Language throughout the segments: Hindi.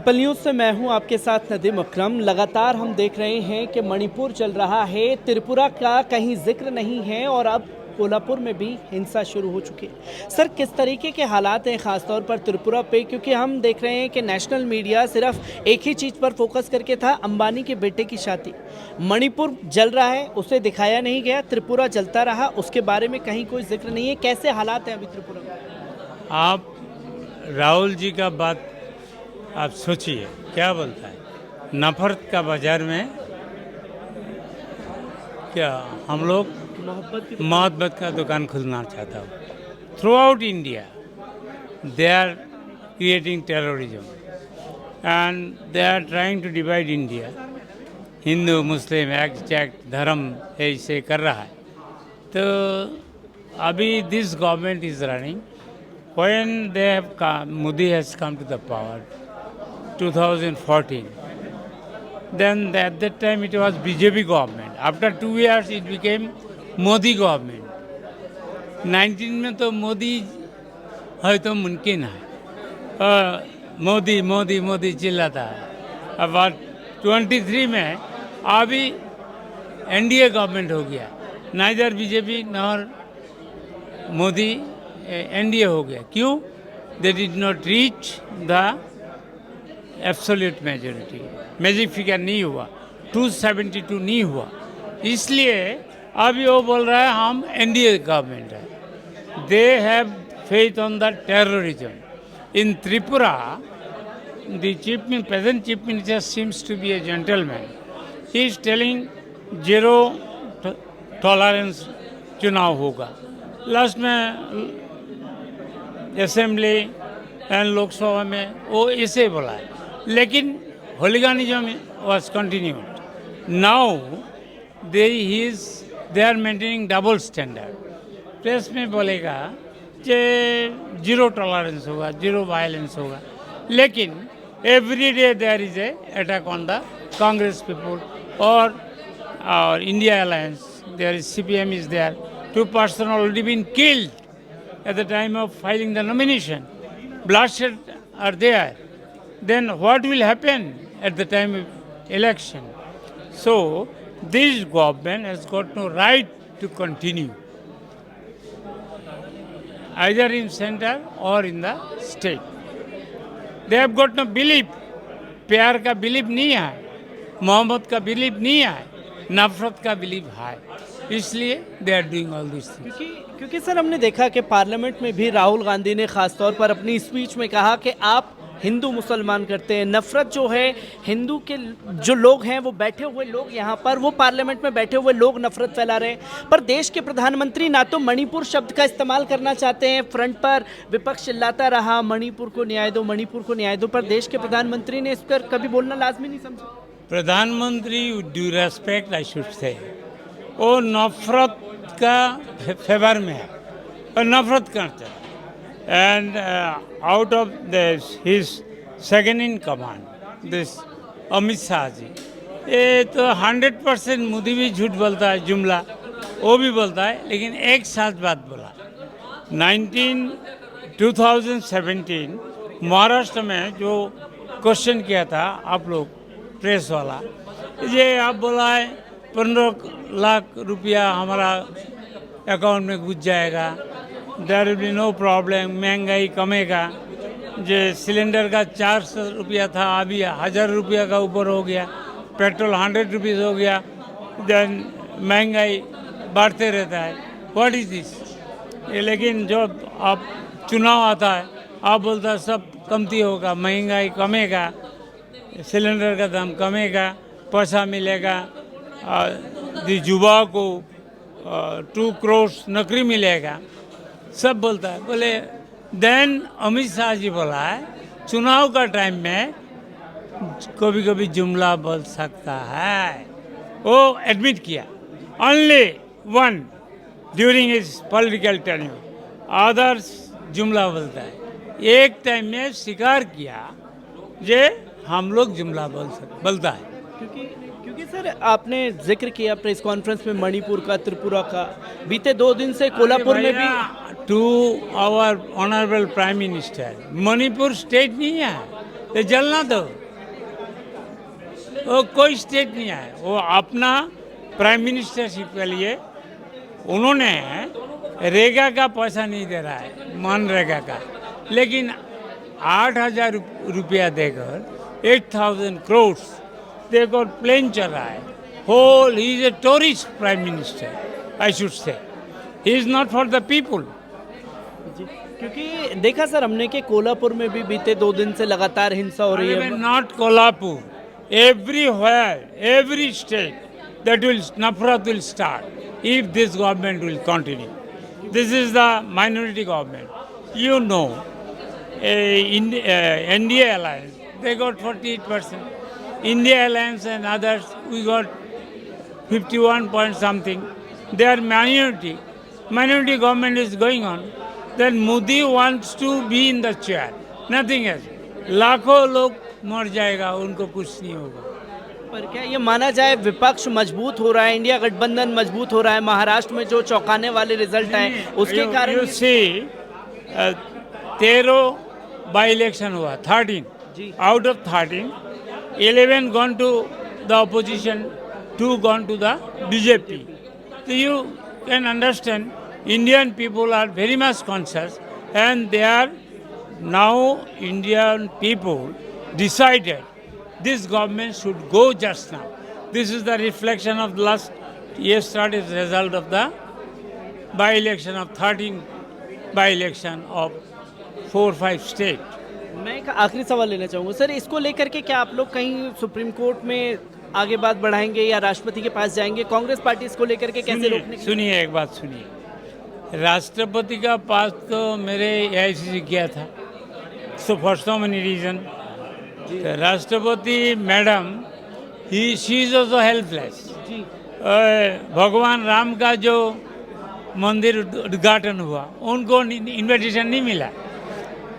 पल न्यूज़ से मैं हूं आपके साथ नदीम अकरम। लगातार हम देख रहे हैं कि मणिपुर चल रहा है, त्रिपुरा का कहीं जिक्र नहीं है और अब कोल्हापुर में भी हिंसा शुरू हो चुकी है। सर, किस तरीके के हालात हैं खासतौर पर त्रिपुरा पे, क्योंकि हम देख रहे हैं कि नेशनल मीडिया सिर्फ एक ही चीज़ पर फोकस करके था, अंबानी के बेटे की शादी। मणिपुर जल रहा है, उसे दिखाया नहीं गया, त्रिपुरा जलता रहा, उसके बारे में कहीं कोई जिक्र नहीं है। कैसे हालात हैं अभी त्रिपुरा में? आप राहुल जी का बात आप सोचिए, क्या बोलता है, नफरत का बाजार में क्या हम लोग मोहब्बत का दुकान खुलना चाहता हूँ। Throughout India they are creating terrorism and they are trying to divide India. Hindu Muslim act धर्म ऐसे कर रहा है। तो अभी this government is running when they have come, Modi has come to the power 2014. Then at that time it was BJP government. After 2 years it became Modi government. 19 में तो मोदी है तो मुमकिन है, मोदी मोदी मोदी चिल्लाता है। अब 23 में अभी एनडीए गवर्नमेंट हो गया, neither BJP nor Modi, NDA हो गया। क्यों? They did not reach the absolute majority, magic figure नहीं हुआ, 272 नहीं हुआ। इसलिए अभी वो बोल रहा है हम एनडीए गवर्नमेंट है। They have faith on the terrorism in Tripura. The present chief minister seems to be a gentleman. He is telling zero tolerance चुनाव होगा। लास्ट में असेंबली एंड लोकसभा में वो ऐसे बोला है, लेकिन hooliganism was continued. Now they are maintaining double standard. Press में बोलेगा कि जीरो टॉलरेंस होगा, जीरो वायलेंस होगा, लेकिन every day there is a attack on the Congress people और India alliance. There is CPM is there. 2 persons already been killed at the time of filing the nomination. Bloodshed are there. Then what will happen at the time of election? So this government has got no right to continue, either in center or in the state. They have got no belief. प्यार का बिलीफ नहीं है, मोहब्बत का बिलीफ नहीं है, नफरत का बिलीफ है। इसलिए they are doing all this things. क्योंकि सर, हमने देखा कि पार्लियामेंट में भी राहुल गांधी ने खास तौर पर अपनी स्पीच में कहा कि आप हिंदू मुसलमान करते हैं, नफरत जो है हिंदू के जो लोग हैं वो बैठे हुए लोग यहाँ पर, वो पार्लियामेंट में बैठे हुए लोग नफरत फैला रहे हैं। पर देश के प्रधानमंत्री ना तो मणिपुर शब्द का इस्तेमाल करना चाहते हैं, फ्रंट पर विपक्ष चिल्लाता रहा मणिपुर को न्याय दो, मणिपुर को न्याय दो, पर देश के प्रधानमंत्री ने इस पर कभी बोलना लाजमी नहीं समझा। प्रधानमंत्री ड्यू रेस्पेक्ट आई शुड से, वो नफरत का फेवर में है और नफरत करते हैं। And out of this his second in command this Amit Shah ji, ये तो 100% मोदी भी झूठ बोलता है, जुमला वो भी बोलता है, लेकिन एक साथ बात बोला। 2017 महाराष्ट्र में जो क्वेश्चन किया था आप लोग प्रेस वाला, ये आप बोला है 15 लाख रुपया हमारा अकाउंट में घुस जाएगा, there will be no problem, महंगाई कमेगा। जो सिलेंडर का 400 रुपया था अभी 1000 रुपया का ऊपर हो गया, पेट्रोल 100 रुपीज़ हो गया, देन महंगाई बढ़ते रहता है। What is this? लेकिन जो आप चुनाव आता है आप बोलता है सब कमती होगा, महंगाई कमेगा, सिलेंडर का दाम कमेगा, पैसा मिलेगा, युवा को 2 करोड़ नौकरी मिलेगा, सब बोलता है। बोले देन अमित शाह जी बोला है चुनाव का टाइम में कभी कभी जुमला बोल सकता है, वो एडमिट किया। Only one during his political tenure, others जुमला बोलता है। एक टाइम में स्वीकार किया जे हम लोग जुमला बोलता है। क्योंकि सर, आपने जिक्र किया प्रेस कॉन्फ्रेंस में मणिपुर का, त्रिपुरा का, बीते 2 दिन से कोल्हापुर में भी to our honourable prime minister, Manipur state नहीं है, तो जलना दो। वो कोई स्टेट नहीं है, वो अपना प्राइम मिनिस्टरशिप के लिए उन्होंने रेगा का पैसा नहीं दे रहा है, मनरेगा का, लेकिन 8,000 रुपया देकर 8,000 करोड़ देकर प्लेन चल रहा है। Whole he is a tourist prime minister, I should say, he is not for the people. जी, क्योंकि देखा सर हमने कि कोल्हापुर में भी बीते 2 दिन से लगातार हिंसा हो रही है। Not Kolhapur, everywhere, every state, that will Nafrat will start if this government will continue. This is the minority government. You know, India Alliance, they got 48%. India Alliance and others, we got 51 point something. They are minority. Minority government is going on. Then Modi wants to be in the chair. Nothing else. लाखों लोग मर जाएगा, उनको कुछ नहीं होगा। पर क्या ये माना जाए विपक्ष मजबूत हो रहा है, इंडिया गठबंधन मजबूत हो रहा है, महाराष्ट्र में जो चौंकाने वाले रिजल्ट आए उसके कारण यू सी 13 बाई इलेक्शन हुआ, 13 जी। Out of 13 11 gone to the opposition, 2 gone to the BJP. तो you can understand Indian people are very much conscious and they are now Indian people decided this government should go just now. This is the reflection of the last yesterday's result of the by-election of 13 by-election of 4-5 states. मैं एक आखिरी सवाल लेना चाहूँगा सर, इसको लेकर के क्या आप लोग कहीं सुप्रीम कोर्ट में आगे बात बढ़ाएंगे या राष्ट्रपति के पास जाएंगे? कांग्रेस पार्टी इसको लेकर के कैसे रोकने की? सुनिए एक बात सुनिए, राष्ट्रपति का पास तो मेरे AICC किया था, so for so many reasons, राष्ट्रपति madam she is also helpless. भगवान राम का जो मंदिर उद्घाटन हुआ उनको इन्विटेशन नहीं मिला।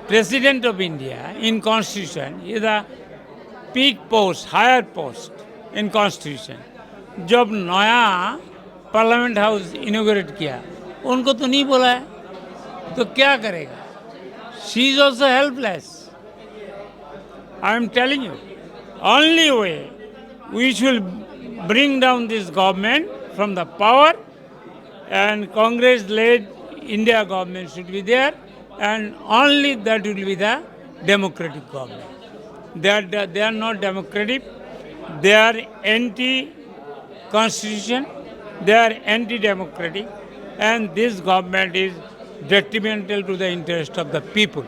President of India in constitution is the peak post, higher post in constitution. जब नया पार्लियामेंट हाउस इनोग्रेट किया उनको तो नहीं बोला है, तो क्या करेगा? She is also helpless. I am telling you, only way we should bring down this government from the power, and Congress-led India government should be there, and only that will be the democratic government. They are not democratic. They are anti-constitution. They are anti-democratic, and this government is detrimental to the interest of the people.